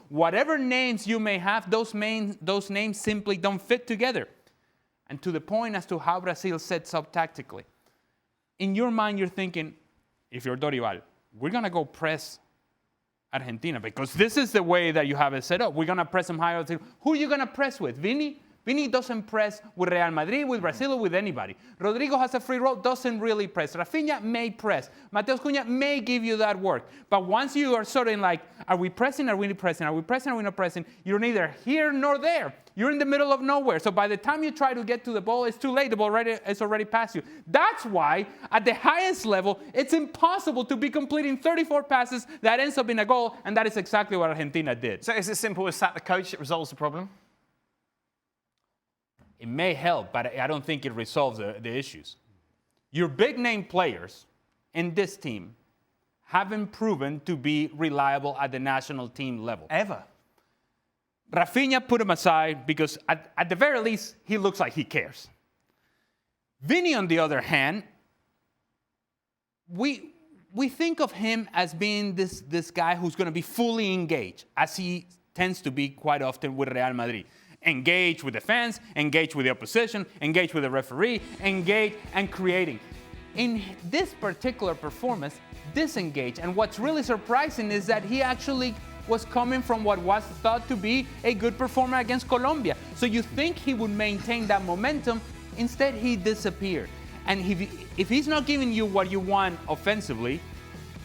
whatever names you may have, those names simply don't fit together. And to the point as to how Brazil sets up tactically. In your mind, you're thinking, if you're Dorival, we're going to go press Argentina because this is the way that you have it set up. We're going to press them higher. Who are you going to press with? Vini? Vini doesn't press with Real Madrid, with Brazil, or with anybody. Rodrigo has a free role, doesn't really press. Rafinha may press. Mateus Cunha may give you that work. But once you are sort of like, are we pressing, are we pressing, are we pressing, are we not pressing, you're neither here nor there. You're in the middle of nowhere. So by the time you try to get to the ball, it's too late. The ball is already past you. That's why, at the highest level, it's impossible to be completing 34 passes that ends up in a goal, and that is exactly what Argentina did. So is it simple as sack the coach, it resolves the problem? It may help, but I don't think it resolves the issues. Your big-name players in this team haven't proven to be reliable at the national team level. Ever. Rafinha, put him aside because at the very least, he looks like he cares. Vini, on the other hand, we think of him as being this guy who's going to be fully engaged, as he tends to be quite often with Real Madrid. Engage with the fans, engage with the opposition, engage with the referee, engage and creating. In this particular performance, disengage. And what's really surprising is that he actually was coming from what was thought to be a good performance against Colombia. So you think he would maintain that momentum. Instead, he disappeared. And if he's not giving you what you want offensively,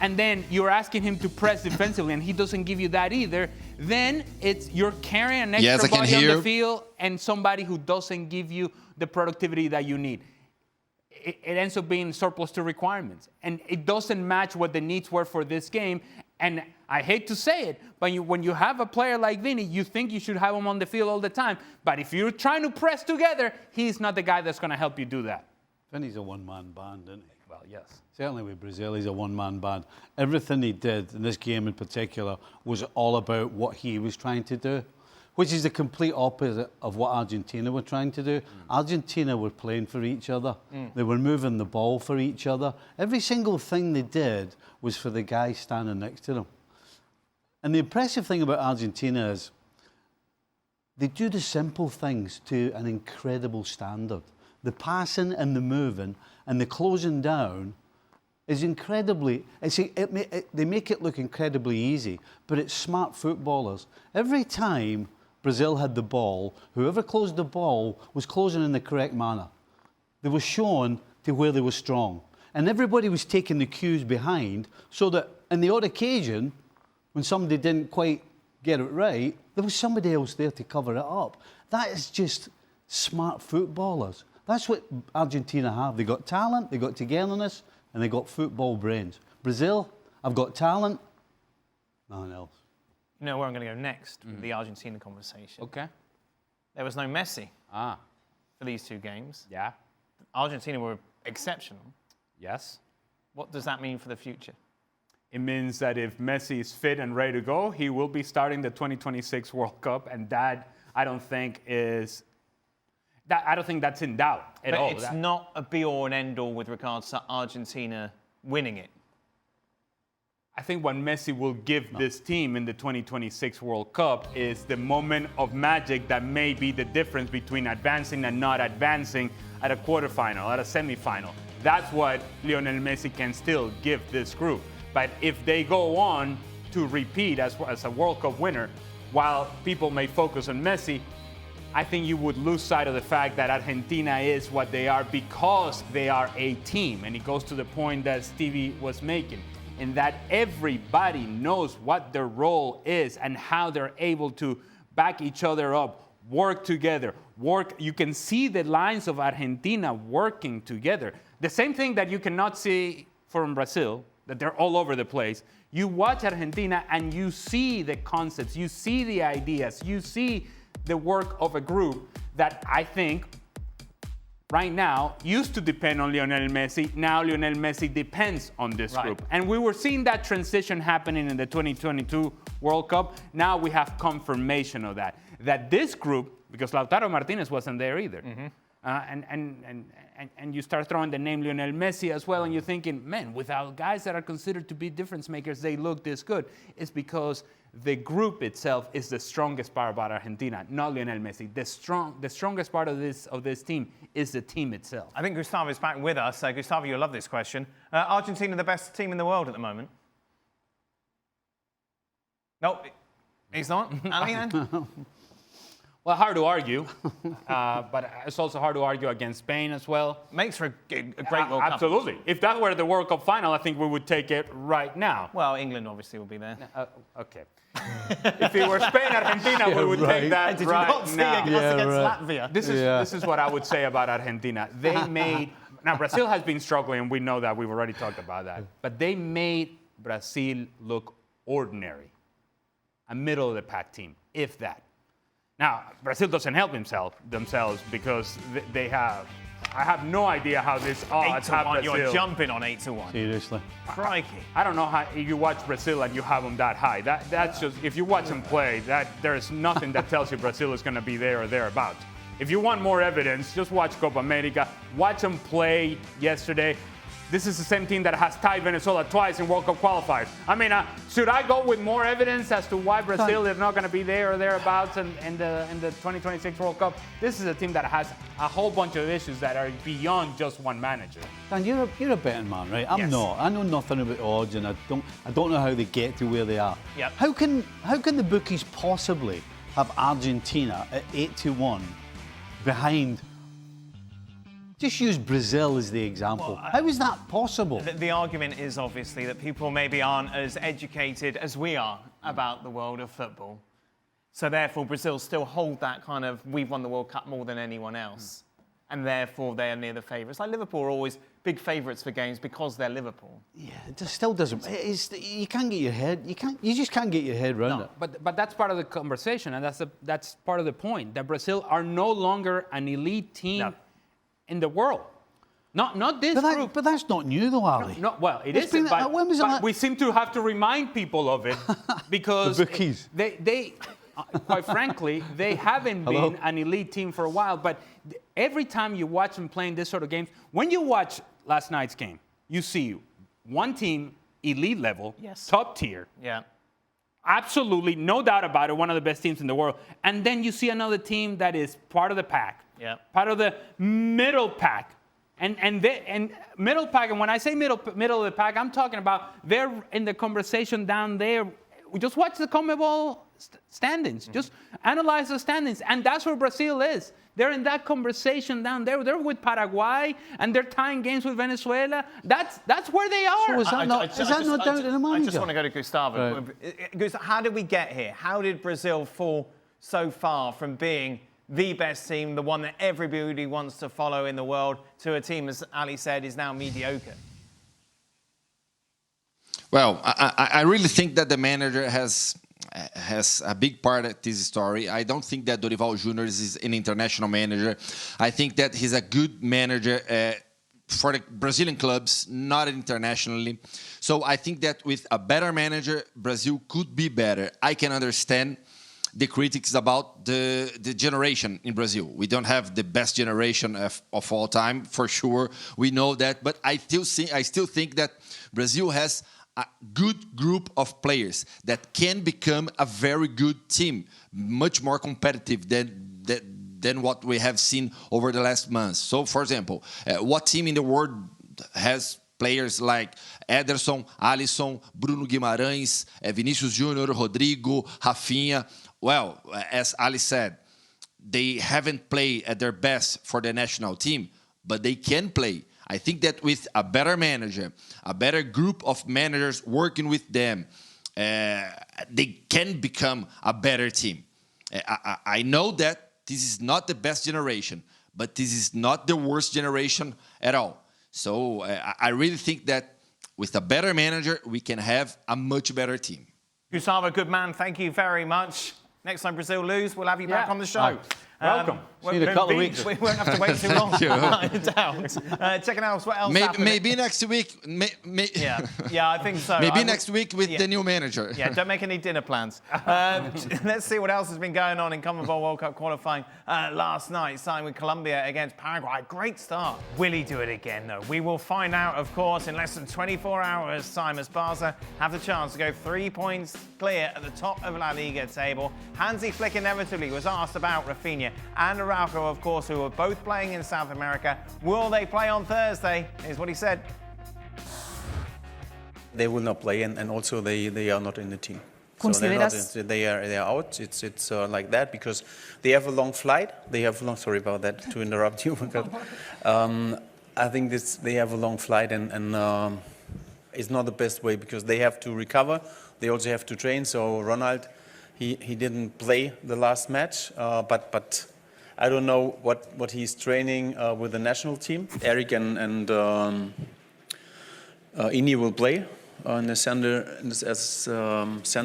and then you're asking him to press defensively, and he doesn't give you that either, then you're carrying an extra body on the field and somebody who doesn't give you the productivity that you need. It ends up being surplus to requirements. And it doesn't match what the needs were for this game. And I hate to say it, but when you have a player like Vini, you think you should have him on the field all the time. But if you're trying to press together, he's not the guy that's going to help you do that. Vini's a one-man band, isn't he? Well, yes. Certainly with Brazil, he's a one-man band. Everything he did in this game in particular was all about what he was trying to do, which is the complete opposite of what Argentina were trying to do. Argentina were playing for each other. They were moving the ball for each other. Every single thing they did was for the guy standing next to them. And the impressive thing about Argentina is they do the simple things to an incredible standard. The passing and the moving and the closing down is incredibly, they make it look incredibly easy, but it's smart footballers. Every time Brazil had the ball, whoever closed the ball was closing in the correct manner. They were shown to where they were strong. And everybody was taking the cues behind so that on the odd occasion, when somebody didn't quite get it right, there was somebody else there to cover it up. That is just smart footballers. That's what Argentina have. They got talent, they got togetherness, and they got football brains. Brazil, I've got talent, nothing else. You know where I'm going to go next with the Argentina conversation. Okay. There was no Messi for these two games. Yeah. Argentina were exceptional. Yes. What does that mean for the future? It means that if Messi is fit and ready to go, he will be starting the 2026 World Cup, and that I don't think that's in doubt at all. But it's not a be-all and end-all with regards to Argentina winning it. I think what Messi will give this team in the 2026 World Cup is the moment of magic that may be the difference between advancing and not advancing at a quarterfinal, at a semifinal. That's what Lionel Messi can still give this group. But if they go on to repeat as a World Cup winner, while people may focus on Messi, I think you would lose sight of the fact that Argentina is what they are because they are a team. And it goes to the point that Stevie was making, in that everybody knows what their role is and how they're able to back each other up, work together, You can see the lines of Argentina working together. The same thing that you cannot see from Brazil, that they're all over the place. You watch Argentina and you see the concepts, you see the ideas, you see the work of a group that I think right now used to depend on Lionel Messi. Now Lionel Messi depends on this group. And we were seeing that transition happening in the 2022 World Cup. Now we have confirmation of that. That this group, because Lautaro Martinez wasn't there either. And you start throwing the name Lionel Messi as well, and you're thinking, man, without guys that are considered to be difference makers, they look this good. It's because The group itself is the strongest part about Argentina, not Lionel Messi. The strongest part of this team is the team itself. I think Gustavo's back with us. Gustavo, you'll love this question. Argentina the best team in the world at the moment? No, he's not. Ali, then? Well, hard to argue, but it's also hard to argue against Spain as well. Makes for a great World Cup. Absolutely. If that were the World Cup final, I think we would take it right now. Well, England obviously will be there. Okay. If it were Spain, Argentina, we would take that Did right you not see now. us against Latvia? This is what I would say about Argentina. They made... Now, Brazil has been struggling, and we know that. We've already talked about that. But they made Brazil look ordinary. A middle-of-the-pack team, if that. Now, Brazil doesn't help themselves because they have... I have no idea how this odds have Brazil. You're jumping on 8-1. Seriously. Crikey. I don't know how if you watch Brazil and you have them that high. That's just, if you watch them play, there's nothing that tells you Brazil is going to be there or thereabouts. If you want more evidence, just watch Copa America. Watch them play yesterday. This is the same team that has tied Venezuela twice in World Cup qualifiers. I mean, should I go with more evidence as to why Brazil is not going to be there or thereabouts in the 2026 World Cup? This is a team that has a whole bunch of issues that are beyond just one manager. Dan, you're a betting man, right? I'm not. I know nothing about odds, and I don't know how they get to where they are. Yep. How can the bookies possibly have Argentina at 8-1 behind? Just use Brazil as the example. Well, how is that possible? The argument is obviously that people maybe aren't as educated as we are about the world of football. So therefore, Brazil still hold that kind of, we've won the World Cup more than anyone else. And therefore, they are near the favourites. Like Liverpool are always big favourites for games because they're Liverpool. Yeah, it just still doesn't. You can't get your head. You just can't get your head around it. But that's part of the conversation, and that's part of the point. That Brazil are no longer an elite team in the world. Not this group. But that's not new, though, Ali. No, well, it isn't. But we seem to have to remind people of it because the bookies. They quite frankly, they haven't been an elite team for a while. But every time you watch them playing this sort of games, when you watch last night's game, you see one team, elite level, top tier. Yeah. Absolutely, no doubt about it, one of the best teams in the world. And then you see another team that is part of the pack. Yeah. Part of the middle pack. And middle pack, and when I say middle of the pack, I'm talking about they're in the conversation down there. Just watch the CONMEBOL standings. Just analyze the standings. And that's where Brazil is. They're in that conversation down there. They're with Paraguay, and they're tying games with Venezuela. That's where they are. So is that not down to the manager? I just want to go to Gustavo. Right. Gustavo, how did we get here? How did Brazil fall so far from being the best team, the one that everybody wants to follow in the world, to a team, as Ali said, is now mediocre? Well, I really think that the manager has a big part of this story. I don't think that Dorival Jr. is an international manager. I think that he's a good manager for the Brazilian clubs, not internationally. So I think that with a better manager, Brazil could be better. I can understand the critics about the generation in Brazil. We don't have the best generation of all time, for sure. We know that, but I still think that Brazil has a good group of players that can become a very good team, much more competitive than what we have seen over the last months. So, for example, what team in the world has players like Ederson, Alisson, Bruno Guimarães, Vinícius Júnior, Rodrigo, Rafinha? Well, as Ali said, they haven't played at their best for the national team, but they can play. I think that with a better manager, a better group of managers working with them, they can become a better team. I know that this is not the best generation, but this is not the worst generation at all. So I really think that with a better manager, we can have a much better team. Gustavo, good man. Thank you very much. Next time Brazil lose, we'll have you back on the show. Welcome. See you in a couple of weeks. We won't have to wait too long. I doubt. Checking out what else happened. Maybe next week. Yeah, I think so. Maybe next week with the new manager. Yeah, don't make any dinner plans. Let's see what else has been going on in CONMEBOL World Cup qualifying last night, starting with Colombia against Paraguay. Great start. Will he do it again, though? We will find out, of course, in less than 24 hours' time as Barca have the chance to go 3 points clear at the top of La Liga table. Hansi Flick inevitably was asked about Rafinha and Araujo, of course, who are both playing in South America. Will they play on Thursday? Here's what he said. They will not play, and also they are not in the team. So they are out. It's like that because they have a long flight. Sorry about that to interrupt you. I think they have a long flight, and it's not the best way because they have to recover. They also have to train. So Ronald, he didn't play the last match, but I don't know what he's training with the national team. Eric and Ini will play on the center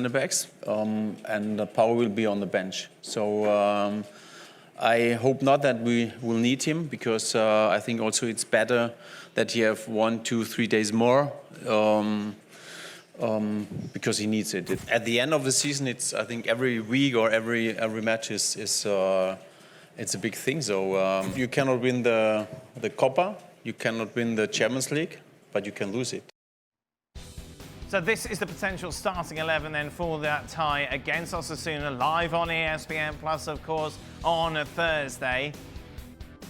backs, and Pau will be on the bench. So I hope not that we will need him because I think also it's better that he have 1, 2, 3 days more. Because he needs it. At the end of the season, I think every week or every match is it's a big thing. So you cannot win the Copa, you cannot win the Champions League, but you can lose it. So this is the potential starting 11 then for that tie against Osasuna, live on ESPN Plus, of course, on a Thursday.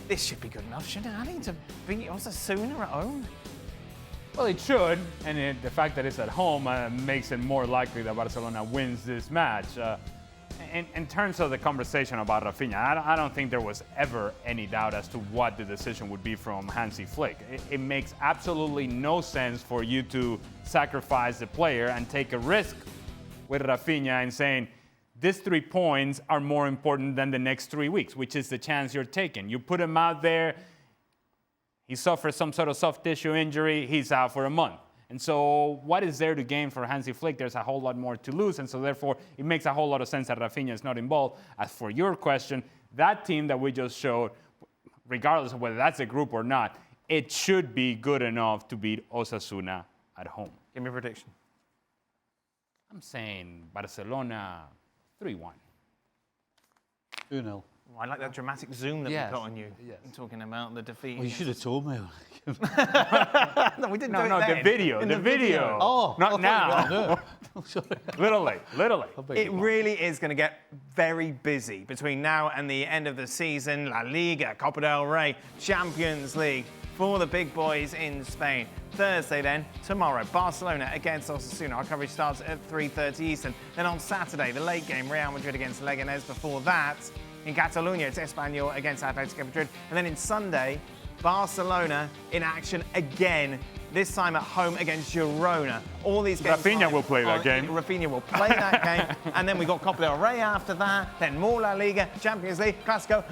This should be good enough, shouldn't it? I need to beat Osasuna at home. Well, it should, and the fact that it's at home makes it more likely that Barcelona wins this match. In terms of the conversation about Rafinha, I don't think there was ever any doubt as to what the decision would be from Hansi Flick. It makes absolutely no sense for you to sacrifice the player and take a risk with Rafinha and saying, these 3 points are more important than the next 3 weeks, which is the chance you're taking. You put him out there, he suffers some sort of soft tissue injury, he's out for a month. And so what is there to gain for Hansi Flick? There's a whole lot more to lose, and so therefore it makes a whole lot of sense that Rafinha is not involved. As for your question, that team that we just showed, regardless of whether that's a group or not, it should be good enough to beat Osasuna at home. Give me a prediction. I'm saying Barcelona 3-1. 2-0. I like that dramatic zoom that we put on you. Yes. Talking about the defeat. Well, you should have told me. No, we didn't do it then. The video. Oh, not now. Sorry. Little late. It really is going to get very busy between now and the end of the season. La Liga, Copa del Rey, Champions League for the big boys in Spain. Thursday then, tomorrow, Barcelona against Osasuna. Our coverage starts at 3:30 Eastern. Then on Saturday, the late game, Real Madrid against Leganés. Before that, in Catalonia, it's Espanyol against Atletico Madrid. And then in Sunday, Barcelona in action again, this time at home against Girona. All these games. Rafinha will play that game. Rafinha will play that game. And then we got Copa del Rey after that. Then more La Liga, Champions League, Clásico.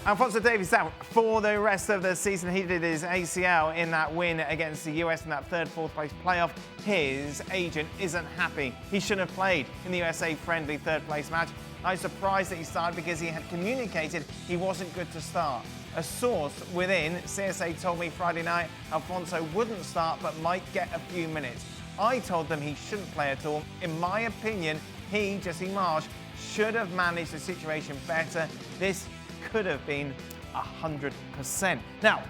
Alphonso Davies out for the rest of the season. He did his ACL in that win against the US in that third, fourth place playoff. His agent isn't happy. He shouldn't have played in the USA friendly third place match. I was surprised that he started because he had communicated he wasn't good to start. A source within CSA told me Friday night Alphonso wouldn't start but might get a few minutes. I told them he shouldn't play at all. In my opinion, he, Jesse Marsch, should have managed the situation better. This could have been 100%. Now,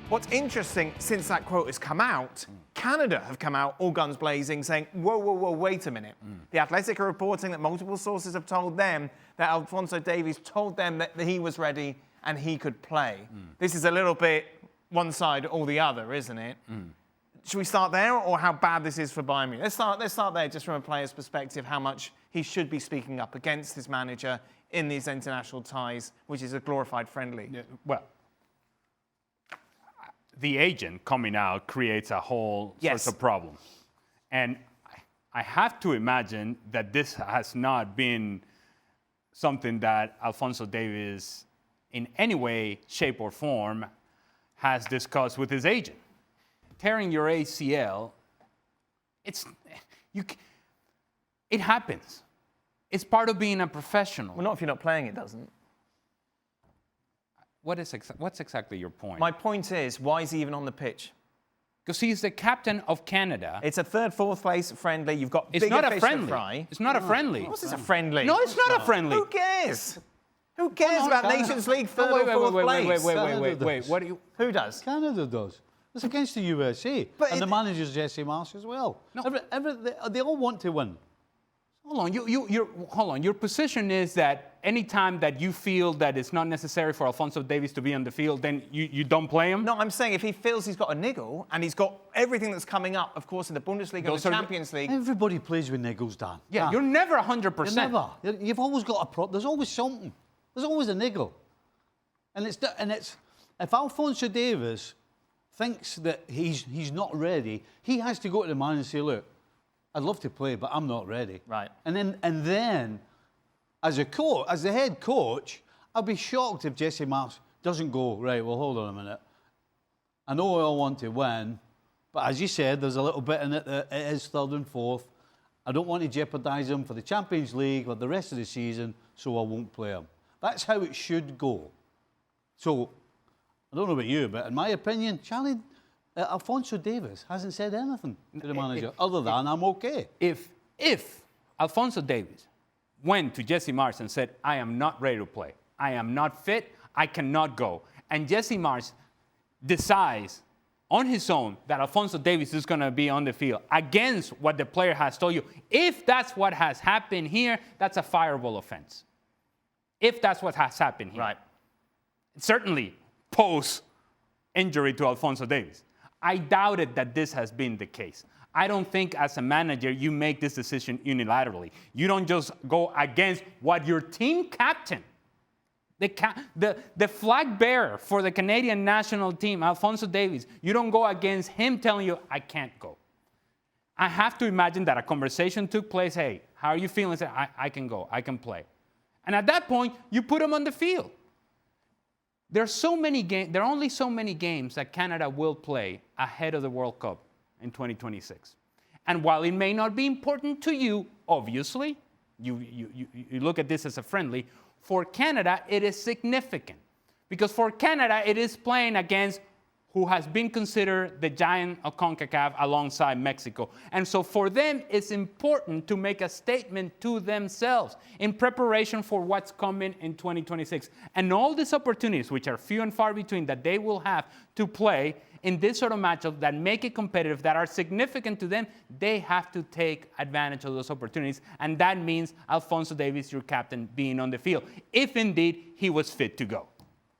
what's interesting, since that quote has come out, Canada have come out all guns blazing saying, whoa, wait a minute. The Athletic are reporting that multiple sources have told them that Alphonso Davies told them that he was ready and he could play. This is a little bit one side or the other, isn't it? Should we start there, or how bad this is for Bayern Munich? Let's start there, just from a player's perspective, how much he should be speaking up against his manager in these international ties, which is a glorified friendly. Yeah, well, the agent coming out creates a whole sort of problem. And I have to imagine that this has not been something that Alphonso Davies, in any way, shape, or form, has discussed with his agent. Tearing your ACL, it happens. It's part of being a professional. Well, not if you're not playing, it doesn't. What's exactly your point? My point is, why is he even on the pitch? Because he's the captain of Canada. It's a third, fourth place friendly. You've got It's bigger not a fish friendly. to fry. It's not a friendly. Of course it's a friendly. No, it's not a friendly. Who cares? Who cares about Nations League third wait, or fourth place? Wait. What do you? Who does? Canada does. It's against the USA. But and the manager's Jesse Marsh as well. No. They all want to win. Hold on. Hold on. Your position is that anytime that you feel that it's not necessary for Alphonso Davies to be on the field, then you don't play him? No, I'm saying if he feels he's got a niggle and he's got everything that's coming up, of course, in the Bundesliga and the Champions League. Everybody plays with niggles, Dan. Yeah, you're never 100%. You're never. You've always got a problem. There's always something. There's always a niggle. And it's if Alphonso Davies thinks that he's not ready, he has to go to the man and say, look, I'd love to play, but I'm not ready. Right. And then, as the head coach, I'll be shocked if Jesse Marsh doesn't go, right, well, hold on a minute. I know we all want to win, but as you said, there's a little bit in it that it is third and fourth. I don't want to jeopardise him for the Champions League or the rest of the season, so I won't play him. That's how it should go. So, I don't know about you, but in my opinion, Charlie, Alphonso Davies hasn't said anything to the manager other than I'm okay. If Alphonso Davies went to Jesse Marsh and said, I am not ready to play, I am not fit, I cannot go, and Jesse Marsh decides on his own that Alphonso Davies is going to be on the field against what the player has told you, if that's what has happened here, that's a fireable offense. If that's what has happened here. Right. Certainly post-injury to Alphonso Davies. I doubted that this has been the case. I don't think as a manager you make this decision unilaterally. You don't just go against what your team captain, the flag bearer for the Canadian national team, Alphonso Davies, you don't go against him telling you, I can't go. I have to imagine that a conversation took place. Hey, how are you feeling? Say, I can go, I can play. And at that point, you put him on the field. There are only so many games that Canada will play ahead of the World Cup in 2026. And while it may not be important to you, obviously, you look at this as a friendly, for Canada, it is significant. Because for Canada, it is playing against who has been considered the giant of CONCACAF alongside Mexico. And so for them, it's important to make a statement to themselves in preparation for what's coming in 2026. And all these opportunities, which are few and far between, that they will have to play in this sort of matchup that make it competitive, that are significant to them, they have to take advantage of those opportunities. And that means Alphonso Davies, your captain, being on the field, if indeed he was fit to go.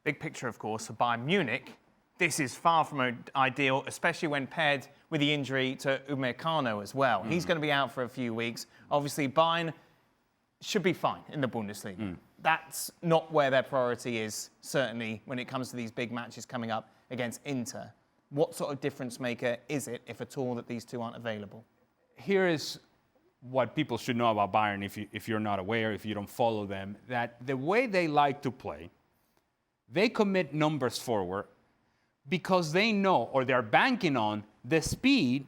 Big picture, of course, for Bayern Munich. This is far from ideal, especially when paired with the injury to Upamecano as well. He's going to be out for a few weeks. Obviously, Bayern should be fine in the Bundesliga. That's not where their priority is, certainly, when it comes to these big matches coming up against Inter. What sort of difference maker is it, if at all, that these two aren't available? Here is what people should know about Bayern if you're not aware, if you don't follow them, that the way they like to play, they commit numbers forward because they know, or they're banking on, the speed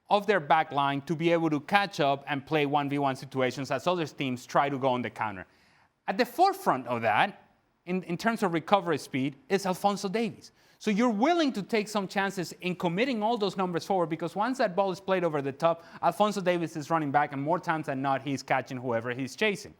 of their back line to be able to catch up and play 1v1 situations as other teams try to go on the counter. At the forefront of that, in terms of recovery speed, is Alphonso Davies. So you're willing to take some chances in committing all those numbers forward, because once that ball is played over the top, Alphonso Davies is running back, and more times than not, he's catching whoever he's chasing.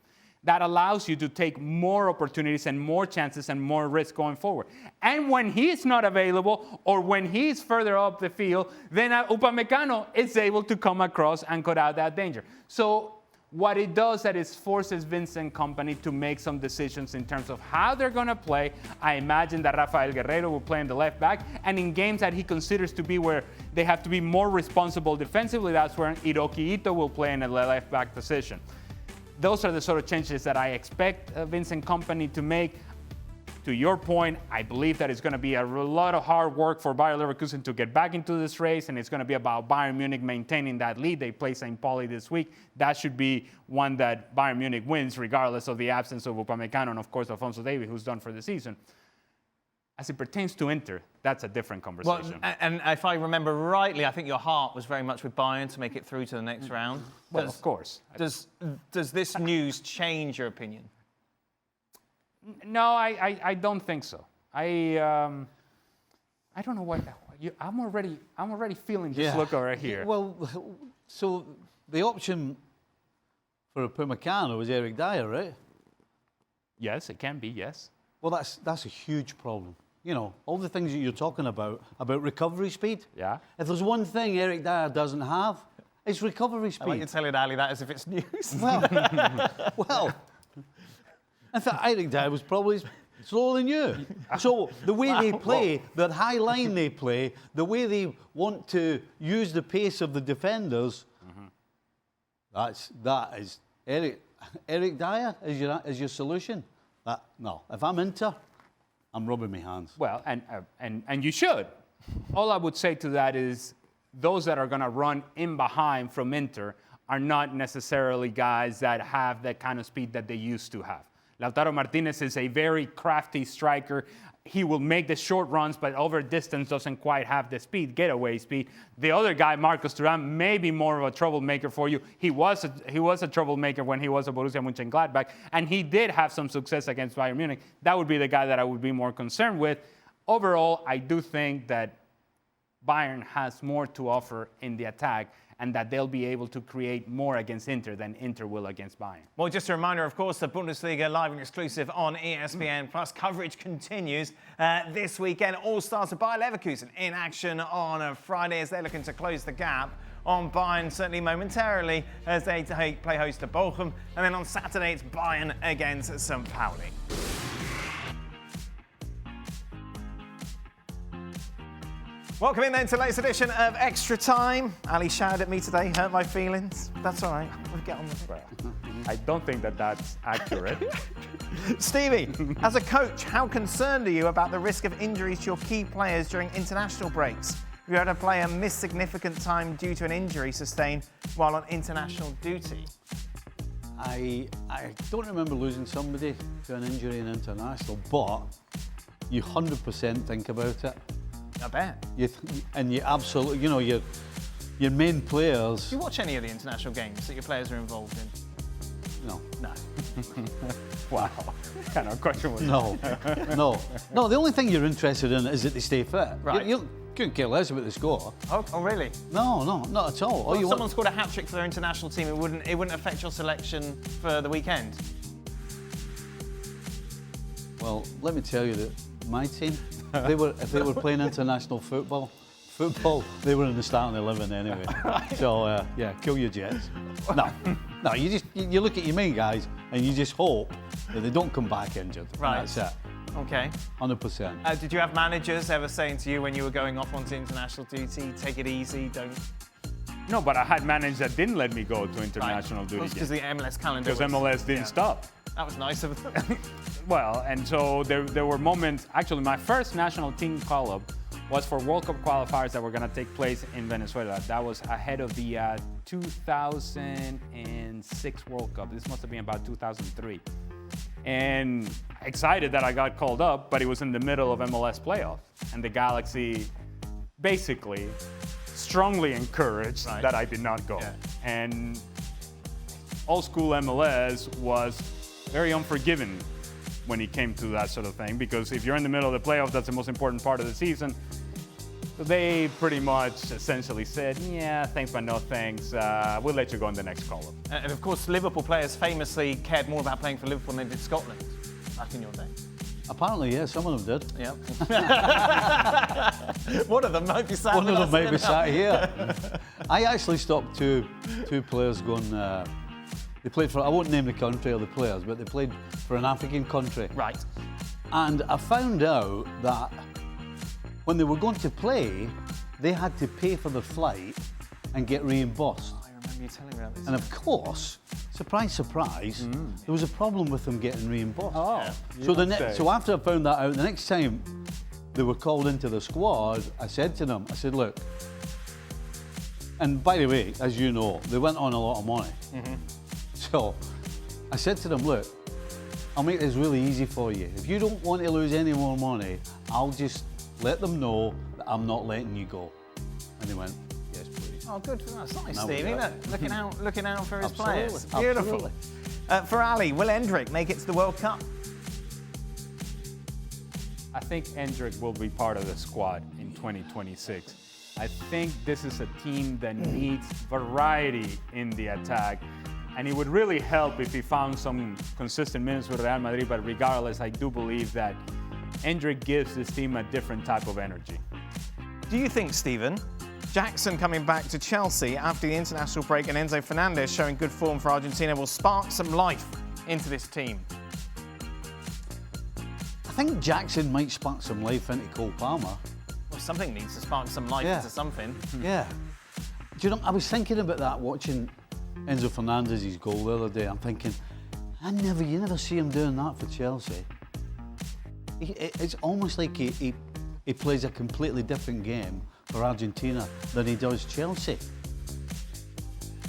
That allows you to take more opportunities and more chances and more risk going forward. And when he's not available, or when he's further up the field, then Upamecano is able to come across and cut out that danger. So what it does that is forces Vincent Kompany to make some decisions in terms of how they're going to play. I imagine that Rafael Guerreiro will play in the left back, and in games that he considers to be where they have to be more responsible defensively, that's where Hiroki Ito will play in the left back position. Those are the sort of changes that I expect Vincent Kompany to make. To your point, I believe that it's going to be a lot of hard work for Bayer Leverkusen to get back into this race, and it's going to be about Bayern Munich maintaining that lead. They play St. Pauli this week. That should be one that Bayern Munich wins, regardless of the absence of Upamecano and, of course, Alphonso Davies, who's done for the season. As it pertains to Inter, that's a different conversation. Well, and if I remember rightly, I think your heart was very much with Bayern to make it through to the next round. Well, of course. Does this news change your opinion? No, I don't think so. I don't know what. I'm already feeling this look over here. Well, so the option for Upamecano was Eric Dyer, right? Yes, it can be. Yes. Well, that's a huge problem. You know, all the things that you're talking about recovery speed. Yeah. If there's one thing Eric Dyer doesn't have, it's recovery speed. I like you telling Ali that as if it's news. Well, I thought Eric Dyer was probably slower than you. So the way they play, that high line they play, the way they want to use the pace of the defenders, that is Eric Dyer is your solution. No, if I'm Inter, I'm rubbing my hands. Well, and you should. All I would say to that is those that are going to run in behind from Inter are not necessarily guys that have that kind of speed that they used to have. Lautaro Martinez is a very crafty striker. He will make the short runs, but over distance doesn't quite have the speed, getaway speed. The other guy, Marcus Thuram, may be more of a troublemaker for you. He was a troublemaker when he was at Borussia Mönchengladbach, and he did have some success against Bayern Munich. That would be the guy that I would be more concerned with. Overall, I do think that Bayern has more to offer in the attack, and that they'll be able to create more against Inter than Inter will against Bayern. Well, just a reminder, of course, the Bundesliga live and exclusive on ESPN Plus. Coverage continues this weekend. All stars of Bayer Leverkusen in action on a Friday as they're looking to close the gap on Bayern, certainly momentarily, as they play host to Bochum. And then on Saturday, it's Bayern against St. Pauli. Welcome in then to the latest edition of Extra Time. Ali shouted at me today, hurt my feelings. That's all right, we'll get on with it. I don't think that that's accurate. Stevie, as a coach, how concerned are you about the risk of injuries to your key players during international breaks? Have you had a player miss significant time due to an injury sustained while on international duty? I don't remember losing somebody to an injury in international, but you 100% think about it. I bet. And you absolutely, you know, your main players. Do you watch any of the international games that your players are involved in? No. No. Wow. What kind of question was that? No. The only thing you're interested in is that they stay fit. Right. You couldn't care less about the score. Oh, really? No, not at all. Well, if someone scored a hat-trick for their international team, it wouldn't affect your selection for the weekend? Well, let me tell you that my team, if they were playing international football, they were in the starting 11 anyway. So yeah, kill your Jets. No, you look at your main guys and you just hope that they don't come back injured. Right. And that's it. Okay. 100%. Did you have managers ever saying to you when you were going off onto international duty, take it easy, don't? No, but I had managers that didn't let me go to international duty. Because the MLS calendar. Because MLS didn't stop. That was nice of them. Well, and so there were moments. Actually, my first national team call-up was for World Cup qualifiers that were going to take place in Venezuela. That was ahead of the 2006 World Cup. This must have been about 2003. And excited that I got called up, but it was in the middle of MLS playoffs. And the Galaxy basically strongly encouraged that I did not go. Yeah. And old school MLS was very unforgiving when it came to that sort of thing, because if you're in the middle of the playoffs, that's the most important part of the season. So they pretty much essentially said, yeah, thanks but no thanks, we'll let you go in the next call-up. And of course, Liverpool players famously cared more about playing for Liverpool than they did Scotland back in your day. Apparently, yeah, some of them did. Yeah. One of them might be sat. One of them might be sat here. I actually stopped two players going. They played for, I won't name the country or the players, but they played for an African country. Right. And I found out that when they were going to play, they had to pay for the flight and get reimbursed. Oh, I remember you telling me about this. And of course, surprise, surprise, there was a problem with them getting reimbursed. Oh. Yeah. So after I found that out, the next time they were called into the squad, I said to them, look, and by the way, as you know, they went on a lot of money. Mm-hmm. So I said to them, look, I'll make this really easy for you. If you don't want to lose any more money, I'll just let them know that I'm not letting you go. And they went, yes, please. Oh, good. That's nice, Now Stevie. Looking out for his players. Absolutely. Beautiful. For Ali, will Endrick make it to the World Cup? I think Endrick will be part of the squad in 2026. I think this is a team that needs variety in the attack. And it would really help if he found some consistent minutes with Real Madrid. But regardless, I do believe that Endrick gives this team a different type of energy. Do you think, Stephen, Jackson coming back to Chelsea after the international break and Enzo Fernandez showing good form for Argentina will spark some life into this team? I think Jackson might spark some life into Cole Palmer. Well, something needs to spark some life into something. Yeah. Do you know, I was thinking about that watching Enzo Fernandez's goal the other day. I'm thinking, you never see him doing that for Chelsea. It's almost like he plays a completely different game for Argentina than he does Chelsea.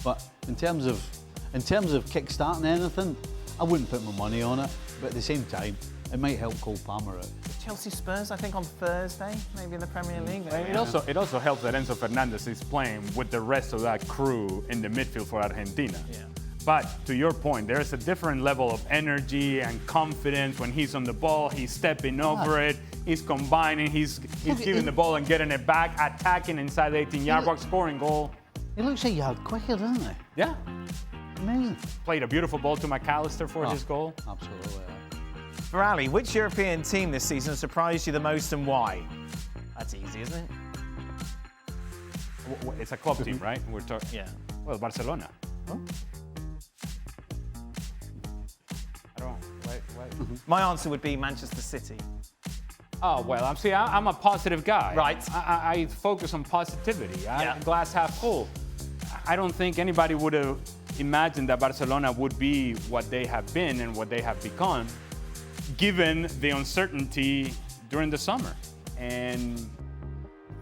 But in terms of kick-starting anything, I wouldn't put my money on it. But at the same time, it might help Cole Palmer out. Chelsea Spurs, I think, on Thursday, maybe in the Premier League. It also helps that Enzo Fernandez is playing with the rest of that crew in the midfield for Argentina. Yeah. But to your point, there's a different level of energy and confidence when he's on the ball. He's stepping over it. He's combining. He's giving the ball and getting it back, attacking inside the 18-yard box, scoring goal. He looks a yard quicker, doesn't he? Yeah. Amazing. Played a beautiful ball to McAllister for his goal. Absolutely. For Ali, which European team this season surprised you the most and why? That's easy, isn't it? It's a club team, right? We're talking. Yeah. Well, Barcelona. Huh? I don't. Wait. My answer would be Manchester City. Oh well, I'm a positive guy. Right. I focus on positivity. Glass half full. I don't think anybody would have imagined that Barcelona would be what they have been and what they have become, given the uncertainty during the summer. And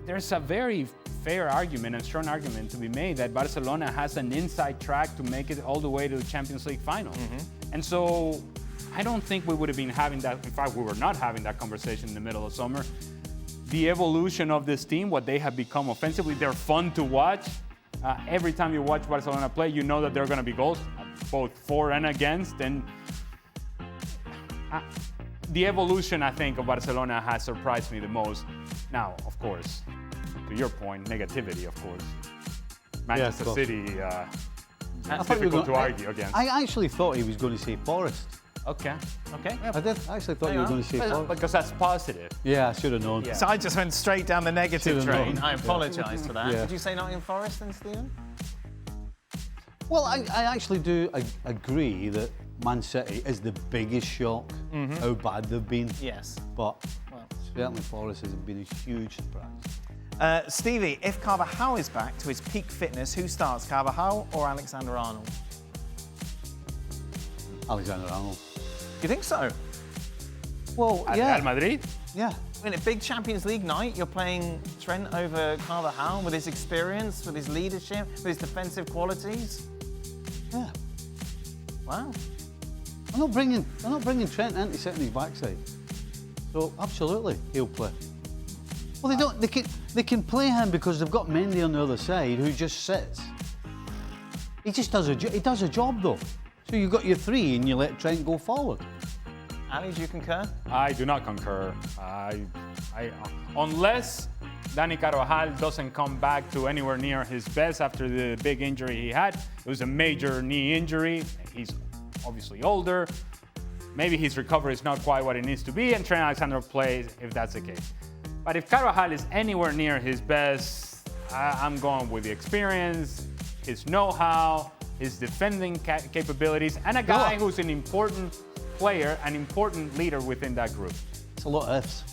there's a very fair argument and strong argument to be made that Barcelona has an inside track to make it all the way to the Champions League final. And so I don't think we would have been having that. In fact, we were not having that conversation in the middle of summer. The evolution of this team, what they have become offensively, they're fun to watch. Every time you watch Barcelona play, you know that there are going to be goals, both for and against. And the evolution, I think, of Barcelona has surprised me the most. Now, of course, to your point, negativity, of course. Manchester City, it's difficult to argue against. I actually thought he was going to say Forest. Okay. Yeah. I did. I actually thought you were going to say Forest. Because that's positive. Yeah, I should have known. So I just went straight down the negative train. known. I apologise for that. Yeah. Did you say Nottingham Forest then, Stephen? Well, I actually do agree that Man City is the biggest shock, how bad they've been. Yes. But certainly Forest has been a huge surprise. Stevie, if Carvajal is back to his peak fitness, who starts, Carvajal or Alexander-Arnold? Alexander-Arnold. You think so? Well, At yeah. Real Madrid? Yeah. In a big Champions League night, you're playing Trent over Carvajal with his experience, with his leadership, with his defensive qualities. Yeah. Wow. They're not bringing Trent in to sit on his backside. So absolutely, he'll play. Well, they don't. They can play him because they've got Mendy on the other side who just sits. He just does a job though. So you've got your three and you let Trent go forward. Ali, do you concur? I do not concur. Unless Dani Carvajal doesn't come back to anywhere near his best after the big injury he had. It was a major knee injury. He's obviously older. Maybe his recovery is not quite what it needs to be, and Trent Alexander plays if that's the case. But if Carvajal is anywhere near his best, I'm going with the experience, his know-how, his defending capabilities, and a guy who's an important player, an important leader within that group. It's a lot of ifs.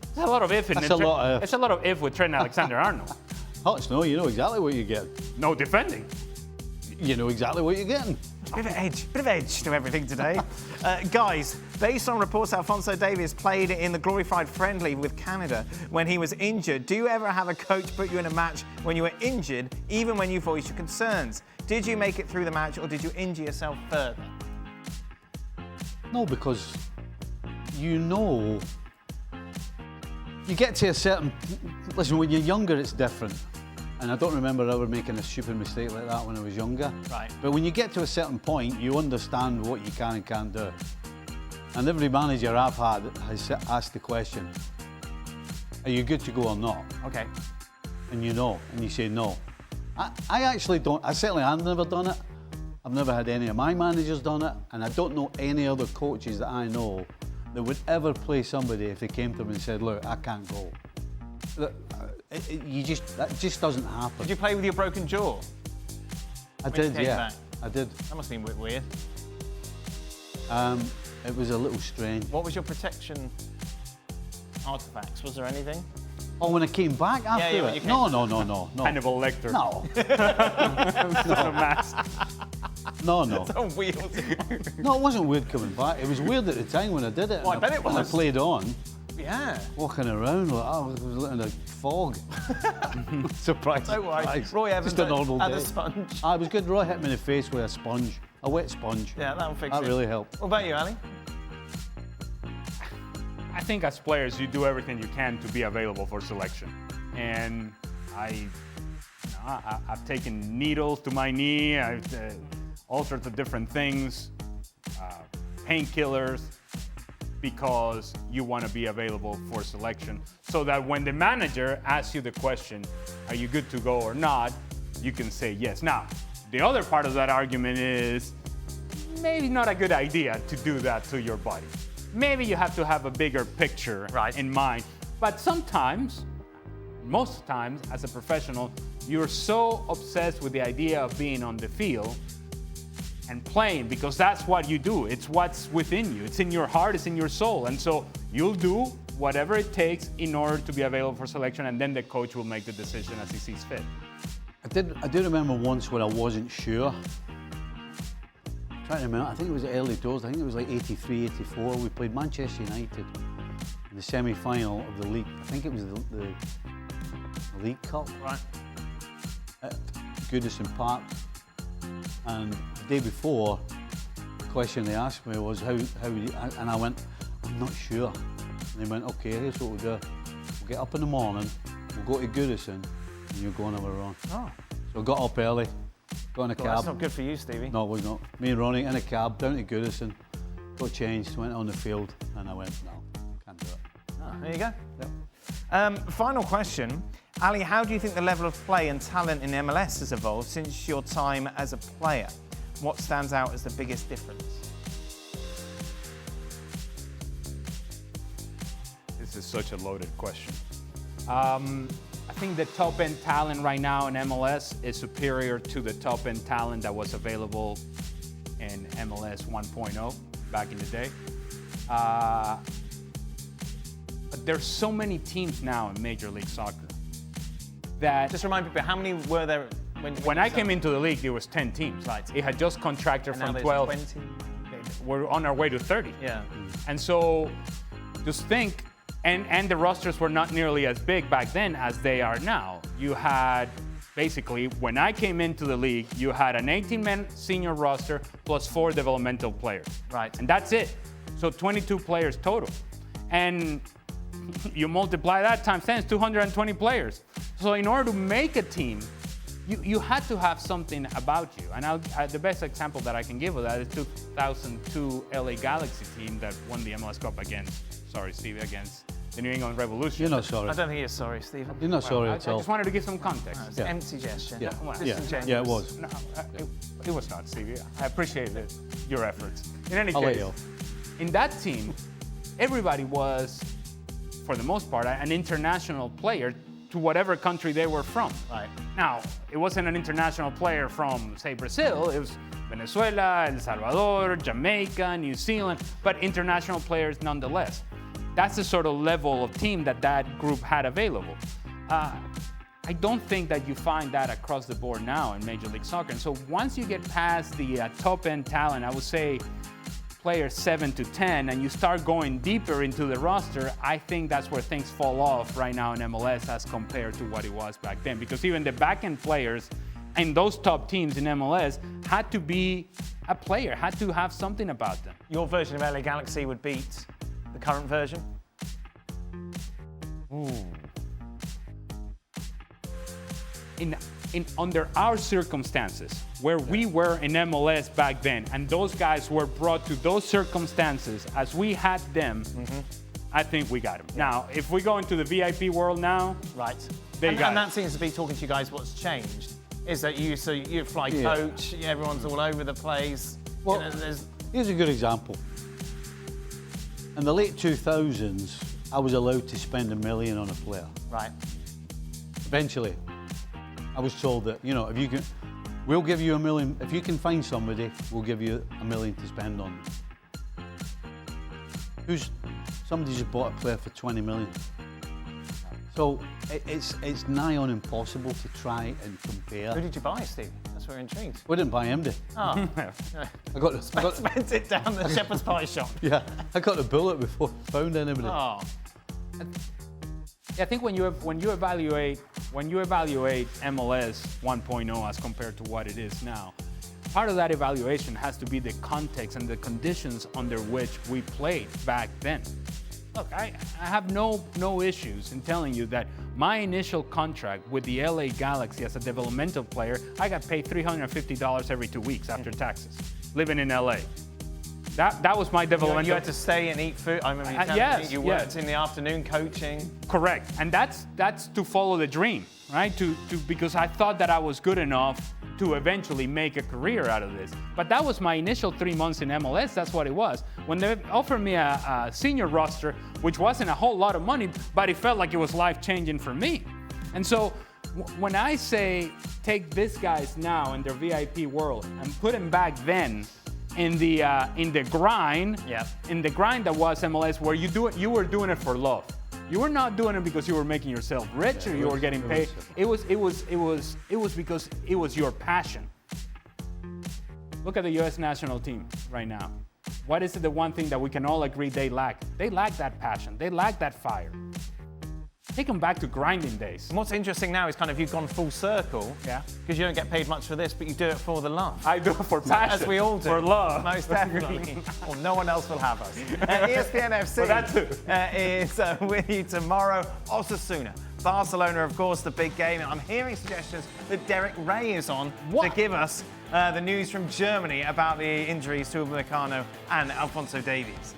It's a lot of if. That's a lot of if. It's a lot of if with Trent Alexander-Arnold. Hutch, no, you know exactly what you get. No defending. You know exactly what you're getting. Bit of edge to everything today. Guys, based on reports Alphonso Davies played in the glorified friendly with Canada when he was injured, do you ever have a coach put you in a match when you were injured, even when you voiced your concerns? Did you make it through the match or did you injure yourself further? No, because you know, you get to a certain... Listen, when you're younger, it's different. And I don't remember ever making a stupid mistake like that when I was younger. Right. But when you get to a certain point, you understand what you can and can't do. And every manager I've had has asked the question, are you good to go or not? Okay. And you know, and you say no. I actually don't, I certainly have never done it. I've never had any of my managers done it, and I don't know any other coaches that I know that would ever play somebody if they came to them and said, look, I can't go. Look, that just doesn't happen. Did you play with your broken jaw? I when you did, came yeah. back? I did. That must have been a bit weird. It was a little strange. What was your protection artifacts? Was there anything? Oh, when I came back after yeah, when you it? came No. Hannibal Lecter. No. A mask. No. On wheels. No, it wasn't weird coming back. It was weird at the time when I did it. Oh, I bet it When I was. played on, Yeah. walking around, like, I was in a fog. Surprise. Don't worry. surprise. Roy Evans Just a normal had day. a sponge. I was good. Roy hit me in the face with a sponge, a wet sponge. Yeah, that'll fix That it. really helped. What about you, Ali? I think as players, you do everything you can to be available for selection. And I've taken needles to my knee, all sorts of different things, painkillers, because you want to be available for selection. So that when the manager asks you the question, are you good to go or not, you can say yes. Now, the other part of that argument is maybe not a good idea to do that to your body. Maybe you have to have a bigger picture in mind. But sometimes, most times, as a professional, you're so obsessed with the idea of being on the field and playing because that's what you do. It's what's within you. It's in your heart, it's in your soul. And so you'll do whatever it takes in order to be available for selection, and then the coach will make the decision as he sees fit. I do remember once when I wasn't sure. I'm trying to remember, I think it was early doors. I think it was like 83, 84. We played Manchester United in the semi-final of the league. I think it was the League Cup. Right. At Goodison Park. And the day before, the question they asked me was, how would you, and I went, I'm not sure. And they went, okay, here's what we'll do. We'll get up in the morning, we'll go to Goodison, and you'll go on our own. Oh. So I got up early, got in a Well, cab. that's not good for you, Stevie. No, it was not. Me and Ronnie in a cab down to Goodison, got changed, went on the field, and I went, no, can't do it. Oh, there you go. Yep. Final question. Ali, how do you think the level of play and talent in MLS has evolved since your time as a player? What stands out as the biggest difference? This is such a loaded question. I think the top-end talent right now in MLS is superior to the top-end talent that was available in MLS 1.0 back in the day. But there's so many teams now in Major League Soccer that... Just remind people, how many were there when I came into the league, there was 10 teams. Right. It had just contracted and now from there's 12. 20? We're on our way to 30. Yeah. And so just think, and the rosters were not nearly as big back then as they are now. You had, basically, when I came into the league, you had an 18-man senior roster plus 4 developmental players. Right. And that's it. So 22 players total. And you multiply that times 10, it's 220 players. So in order to make a team, you had to have something about you. And the best example that I can give of that is 2002 LA Galaxy team that won the MLS Cup against the New England Revolution. You're not sorry. I don't think you're sorry, Stephen. You're not sorry I at all. just wanted to give some context. It's an empty gesture. Yeah. Disingenuous. Yeah, it was. No, it was not, Stevie. I appreciate your efforts. In any I'll let case, you off. in that team, everybody was, for the most part, an international player to whatever country they were from. Right. Now, it wasn't an international player from, say, Brazil. It was Venezuela, El Salvador, Jamaica, New Zealand, but international players nonetheless. That's the sort of level of team that group had available. I don't think that you find that across the board now in Major League Soccer. And so once you get past the top-end talent, I would say players 7 to 10, and you start going deeper into the roster, I think that's where things fall off right now in MLS as compared to what it was back then. Because even the back-end players and those top teams in MLS had to be a player, had to have something about them. Your version of LA Galaxy would beat the current version? Under our circumstances, where we were in MLS back then, and those guys were brought to those circumstances as we had them, I think we got them. Now, if we go into the VIP world now, Right. They got And it. that seems to be talking to you guys. What's changed is that you fly coach. Everyone's all over the place. Well, There's here's a good example. In the late 2000s, I was allowed to spend $1 million on a player. right. Eventually, I was told that, you know, if you can, we'll give you $1 million. If you can find somebody, we'll give you $1 million to spend on them. Somebody just bought a player for 20 million. So it's nigh on impossible to try and compare. Who did you buy, Steve? That's where we're intrigued. We didn't buy him, did Oh, I got spent it down the shepherd's pie shop. yeah, I got the bullet before I found anybody. Oh, I think when you evaluate MLS 1.0 as compared to what it is now, part of that evaluation has to be the context and the conditions under which we played back then. Look, I have no issues in telling you that my initial contract with the LA Galaxy as a developmental player, I got paid $350 every 2 weeks after taxes, living in LA. That was my developmental. you had to stay and eat food. I remember you telling yes, me you worked in the afternoon coaching. Correct, and that's to follow the dream, right? Because I thought that I was good enough to eventually make a career out of this. But that was my initial 3 months in MLS. That's what it was. When they offered me a senior roster, which wasn't a whole lot of money, but it felt like it was life-changing for me. And so when I say take these guys now in their VIP world and put them back then in the grind, in the grind that was MLS, where you were doing it for love. You were not doing it because you were making yourself rich or you were getting paid. It was because it was your passion. Look at the U.S. national team right now. What is the one thing that we can all agree they lack? They lack that passion. They lack that fire. Take them back to grinding days. And what's interesting now is kind of you've gone full circle. Yeah. Because you don't get paid much for this, but you do it for the love. I do it for passion. As we all do. For love. Most definitely. Well, no one else will have us. ESPN FC For that too. is with you tomorrow. Osasuna. Barcelona, of course, the big game. I'm hearing suggestions that Derek Ray is on to give us the news from Germany about the injuries to Upamecano and Alphonso Davies.